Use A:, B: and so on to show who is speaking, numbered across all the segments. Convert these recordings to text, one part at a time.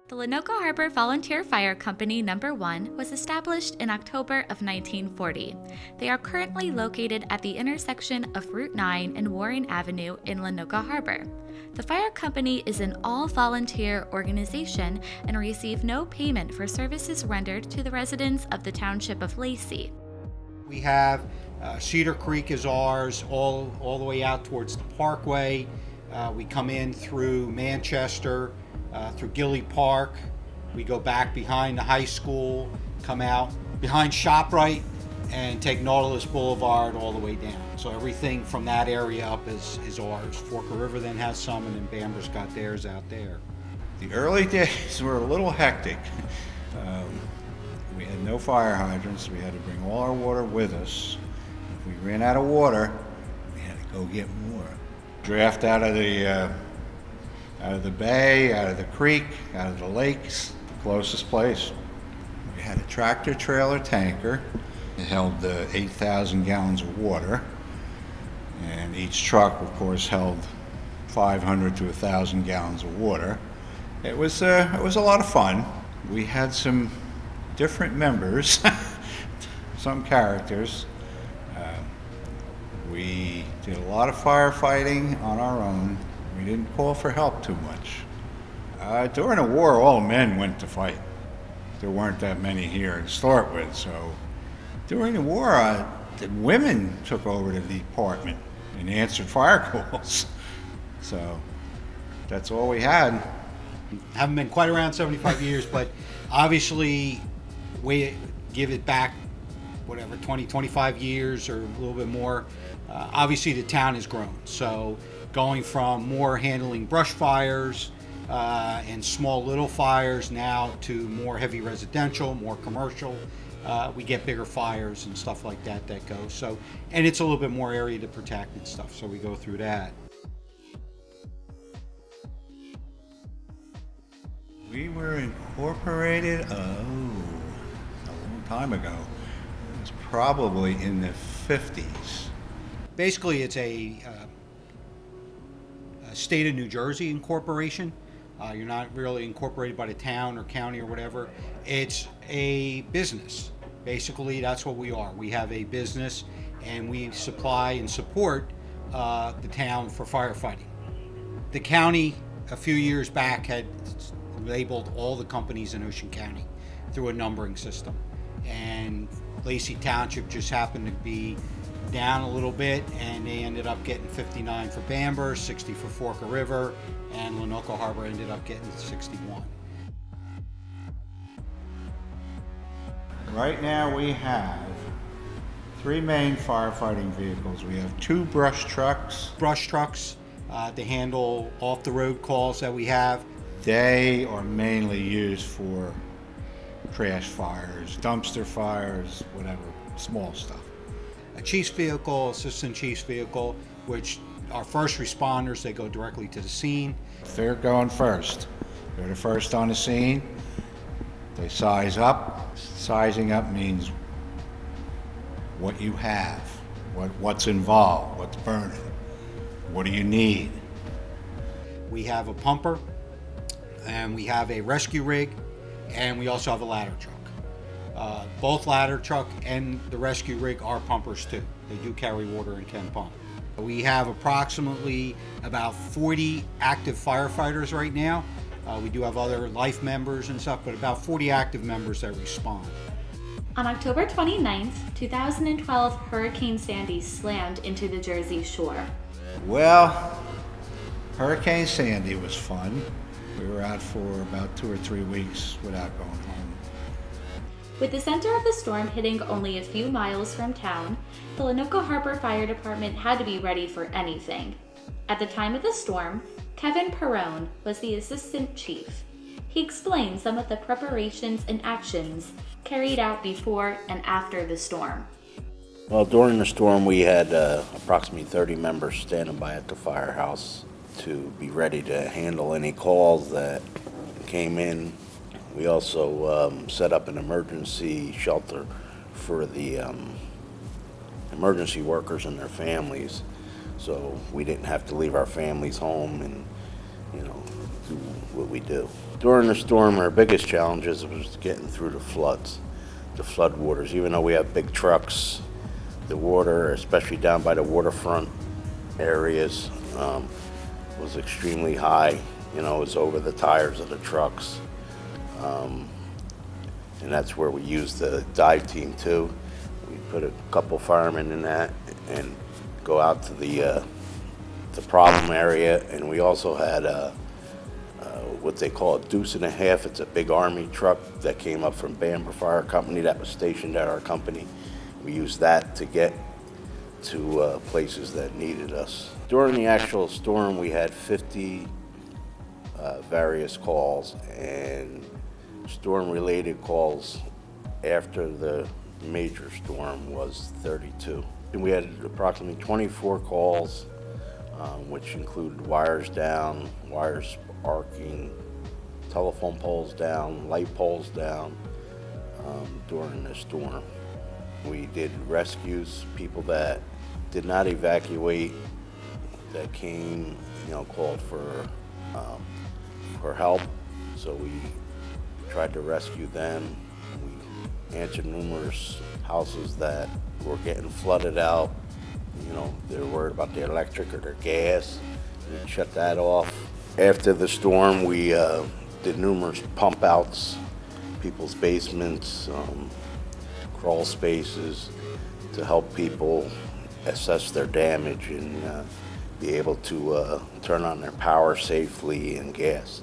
A: The Lanoka Harbor Volunteer Fire Company No. 1 was established in October of 1940. They are currently located at the intersection of Route 9 and Warren Avenue in Lanoka Harbor. The fire company is an all-volunteer organization and receive no payment for services rendered to the residents of the Township of Lacey.
B: We have Cedar Creek is ours, all the way out towards the Parkway. We come in through Manchester, through Gilley Park. We go back behind the high school, come out behind ShopRite, and take Nautilus Boulevard all the way down. So everything from that area up is ours. Fork River then has some, and then Bamber's got theirs out there.
C: The early days were a little hectic. We had no fire hydrants. We had to bring all our water with us. If we ran out of water, we had to go get more. Draft out of the bay, out of the creek, out of the lakes, closest place. We had a tractor trailer tanker. It held 8,000 gallons of water, and each truck, of course, held 500 to 1,000 gallons of water. It was a lot of fun. We had some different members, some characters. We did a lot of firefighting on our own. We didn't call for help too much. During the war, all men went to fight. There weren't that many here to start with, so during the war, the women took over the department and answered fire calls. So that's all we had.
B: Haven't been quite around 75 years, but obviously we give it back, 20, 25 years or a little bit more. Obviously the town has grown. So going from more handling brush fires and small little fires now to more heavy residential, more commercial. We get bigger fires and stuff like that go. So, and it's a little bit more area to protect and stuff. So we go through that.
C: We were incorporated, a long time ago. It was probably in the 50s.
B: Basically, it's a state of New Jersey incorporation. You're not really incorporated by the town or county or whatever. It's a business. Basically, that's what we are. We have a business, and we supply and support the town for firefighting. The county, a few years back, had labeled all the companies in Ocean County through a numbering system. And Lacey Township just happened to be down a little bit, and they ended up getting 59 for Bamber, 60 for Fork River, and Lanoka Harbor ended up getting 61.
C: Right now we have 3 main firefighting vehicles. We have 2 brush trucks.
B: Brush trucks to handle off-the-road calls that we have.
C: They are mainly used for trash fires, dumpster fires, whatever, small stuff.
B: A chief's vehicle, assistant chief's vehicle, which our first responders, they go directly to the scene.
C: They're going first. They're the first on the scene. They size up. Sizing up means what you have, what's involved, what's burning, what do you need.
B: We have a pumper, and we have a rescue rig, and we also have a ladder truck. Both ladder truck and the rescue rig are pumpers too. They do carry water and can pump. We have approximately about 40 active firefighters right now. We do have other life members and stuff, but about 40 active members that respond.
A: On October 29th, 2012, Hurricane Sandy slammed into the Jersey Shore.
C: Well, Hurricane Sandy was fun. We were out for about 2 or 3 weeks without going home.
A: With the center of the storm hitting only a few miles from town, the Lanoka Harbor Fire Department had to be ready for anything. At the time of the storm, Kevin Perrone was the assistant chief. He explained some of the preparations and actions carried out before and after the storm.
D: Well, during the storm, we had approximately 30 members standing by at the firehouse to be ready to handle any calls that came in. We also set up an emergency shelter for the emergency workers and their families, so we didn't have to leave our families home, and do what we do. During the storm, our biggest challenges was getting through the floods, the flood waters. Even though we have big trucks, the water, especially down by the waterfront areas, was extremely high. It was over the tires of the trucks. And that's where we used the dive team too. We put a couple firemen in that and go out to the problem area. And we also had what they call a deuce and a half. It's a big army truck that came up from Bamber Fire Company that was stationed at our company. We used that to get to places that needed us. During the actual storm, we had 50 various calls, and storm-related calls after the major storm was 32. And we had approximately 24 calls, which included wires down, wires arcing, telephone poles down, light poles down during the storm. We did rescues, people that did not evacuate, that came, called for help. So we tried to rescue them. We answered numerous houses that were getting flooded out. They were worried about their electric or their gas. We shut that off. After the storm, we did numerous pump outs, people's basements, crawl spaces, to help people assess their damage and be able to turn on their power safely and gas.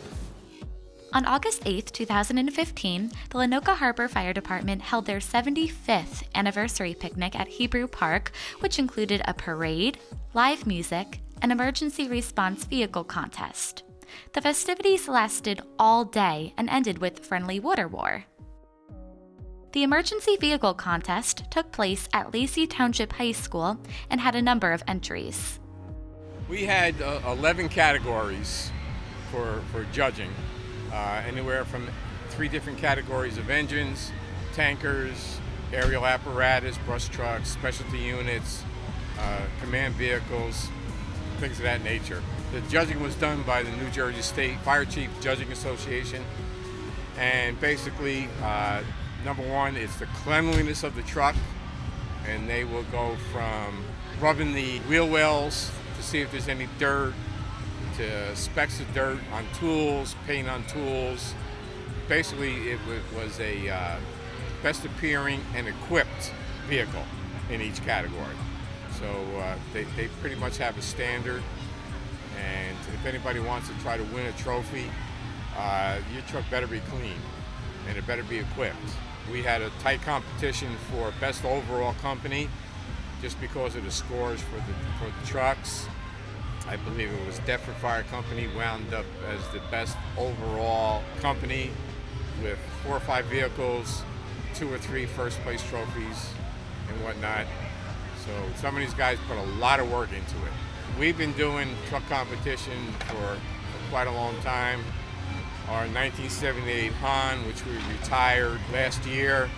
A: On August 8, 2015, the Lanoka Harbor Fire Department held their 75th anniversary picnic at Hebrew Park, which included a parade, live music, an emergency response vehicle contest. The festivities lasted all day and ended with friendly water war. The emergency vehicle contest took place at Lacey Township High School and had a number of entries.
E: We had 11 categories for judging, anywhere from 3 different categories of engines, tankers, aerial apparatus, brush trucks, specialty units, command vehicles, things of that nature. The judging was done by the New Jersey State Fire Chief Judging Association, and basically, number one, it's the cleanliness of the truck, and they will go from rubbing the wheel wells to see if there's any dirt, to specks of dirt on tools, paint on tools. Basically, it was a best appearing and equipped vehicle in each category. So they pretty much have a standard, and if anybody wants to try to win a trophy, your truck better be clean and it better be equipped. We had a tight competition for best overall company just because of the scores for the trucks. I believe it was Deptford Fire Company wound up as the best overall company with 4 or 5 vehicles, 2 or 3 first place trophies and whatnot. So some of these guys put a lot of work into it. We've been doing truck competition for quite a long time. Our 1978 Han, which we retired last year,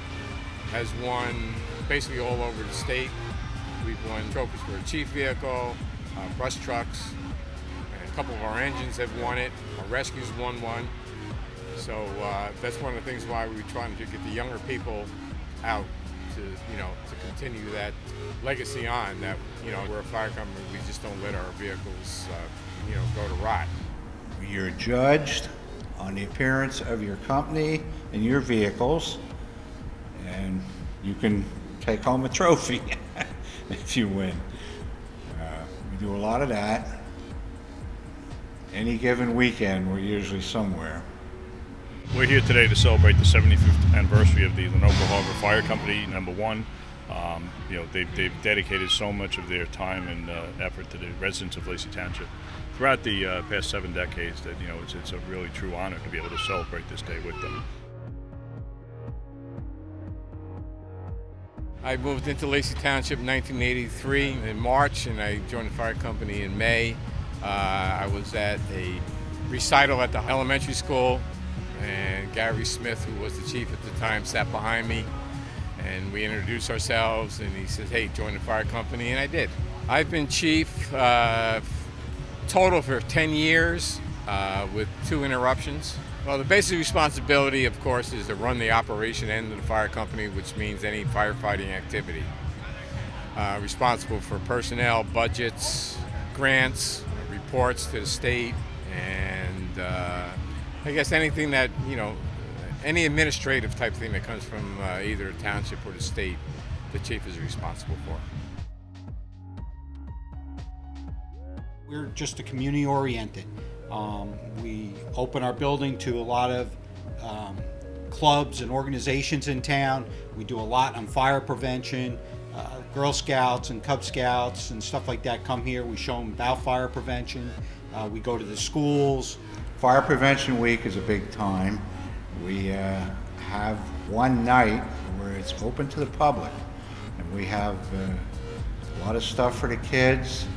E: has won basically all over the state. We've won trophies for a chief vehicle, brush trucks, and a couple of our engines have won it. Our rescues won one. So that's one of the things why we're trying to get the younger people out to continue that legacy on, that, we're a fire company, we just don't let our vehicles, go to rot.
C: You're judged on the appearance of your company and your vehicles, and you can take home a trophy if you win. We do a lot of that. Any given weekend, we're usually somewhere.
F: We're here today to celebrate the 75th anniversary of the Lanoka Harbor Fire Company, number one. They've dedicated so much of their time and effort to the residents of Lacey Township throughout the past 7 decades that, it's a really true honor to be able to celebrate this day with them.
E: I moved into Lacey Township in 1983 in March, and I joined the fire company in May. I was at a recital at the elementary school, and Gary Smith, who was the chief at the time, sat behind me, and we introduced ourselves, and he said, "Hey, join the fire company," and I did. I've been chief total for 10 years. with 2 interruptions. Well, the basic responsibility, of course, is to run the operation end of the fire company, which means any firefighting activity. Responsible for personnel, budgets, grants, reports to the state, and I guess anything that, any administrative type thing that comes from either the township or the state, the chief is responsible for.
B: We're just a community oriented. We open our building to a lot of clubs and organizations in town. We do a lot on fire prevention. Girl Scouts and Cub Scouts and stuff like that come here. We show them about fire prevention. We go to the schools.
C: Fire Prevention Week is a big time. We have one night where it's open to the public, and we have a lot of stuff for the kids.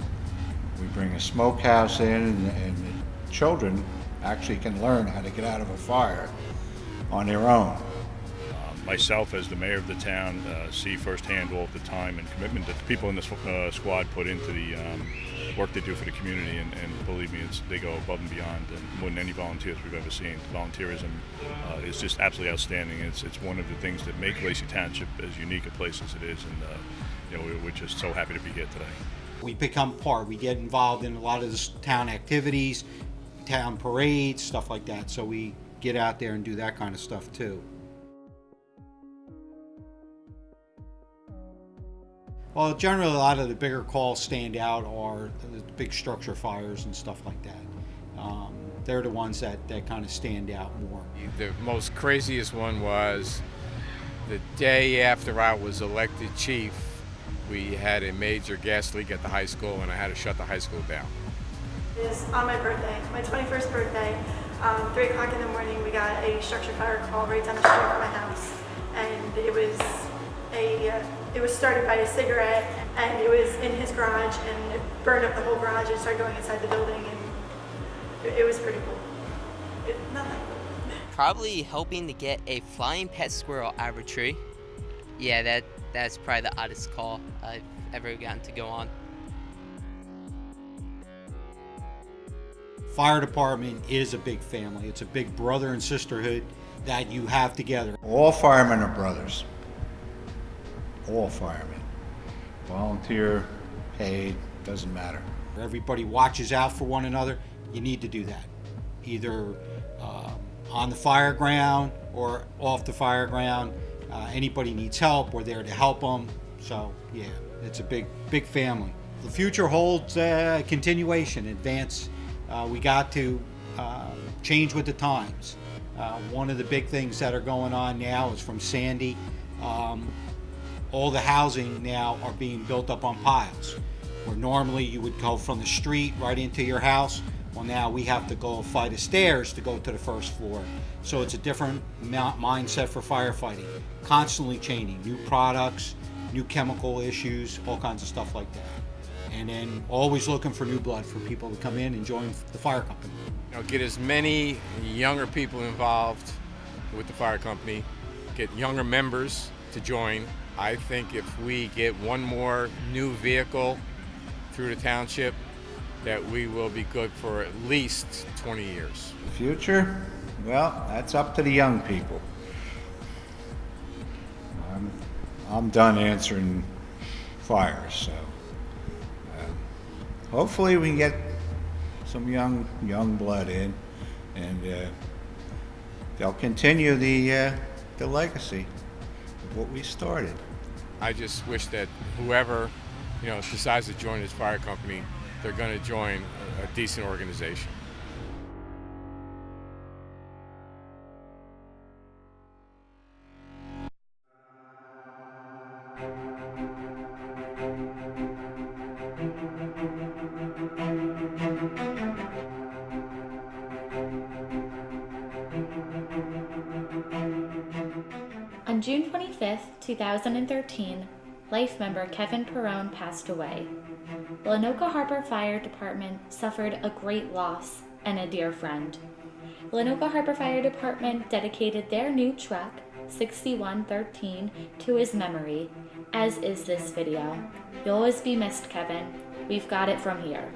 C: We bring a smokehouse in, and the children actually can learn how to get out of a fire on their own.
F: Myself, as the mayor of the town, see firsthand all of the time and commitment that the people in the squad put into the work they do for the community, and believe me, they go above and beyond, and more than any volunteers we've ever seen. Volunteerism is just absolutely outstanding. It's one of the things that make Lacey Township as unique a place as it is, and we're just so happy to be here today.
B: We become part. We get involved in a lot of the town activities, town parades, stuff like that. So we get out there and do that kind of stuff too. Well, generally a lot of the bigger calls stand out are the big structure fires and stuff like that. They're the ones that kind of stand out more.
E: The most craziest one was the day after I was elected chief. We had a major gas leak at the high school, and I had to shut the high school down.
G: It was on my birthday, my 21st birthday. 3 o'clock in the morning, we got a structure fire call right down the street from my house, and it was started by a cigarette, and it was in his garage, and it burned up the whole garage and started going inside the building, and it was pretty cool. Nothing.
H: Probably helping to get a flying pet squirrel out of a tree. Yeah, that's probably the oddest call I've ever gotten to go on.
B: Fire department is a big family. It's a big brother and sisterhood that you have together.
C: All firemen are brothers. All firemen. Volunteer, paid, doesn't matter.
B: Everybody watches out for one another. You need to do that, either on the fire ground or off the fire ground. Anybody needs help, we're there to help them. So yeah, it's a big family. The future holds continuation, advance. We got to change with the times. One of the big things that are going on now is from Sandy. All the housing now are being built up on piles, where normally you would go from the street right into your house. Well, now we have to go a flight of stairs to go to the first floor. So it's a different mindset for firefighting. Constantly changing, new products, new chemical issues, all kinds of stuff like that. And then always looking for new blood for people to come in and join the fire company.
E: Get as many younger people involved with the fire company, get younger members to join. I think if we get one more new vehicle through the township, that we will be good for at least 20 years.
C: The future? Well, that's up to the young people. I'm done answering fires, so hopefully we can get some young blood in, and they'll continue the legacy of what we started.
E: I just wish that whoever decides to join this fire company, they're going to join a decent organization.
A: On June 25th, 2013, life member Kevin Perrone passed away. The Lanoka Harbor Fire Department suffered a great loss and a dear friend. The Lanoka Harbor Fire Department dedicated their new truck, 6113, to his memory, as is this video. You'll always be missed, Kevin. We've got it from here.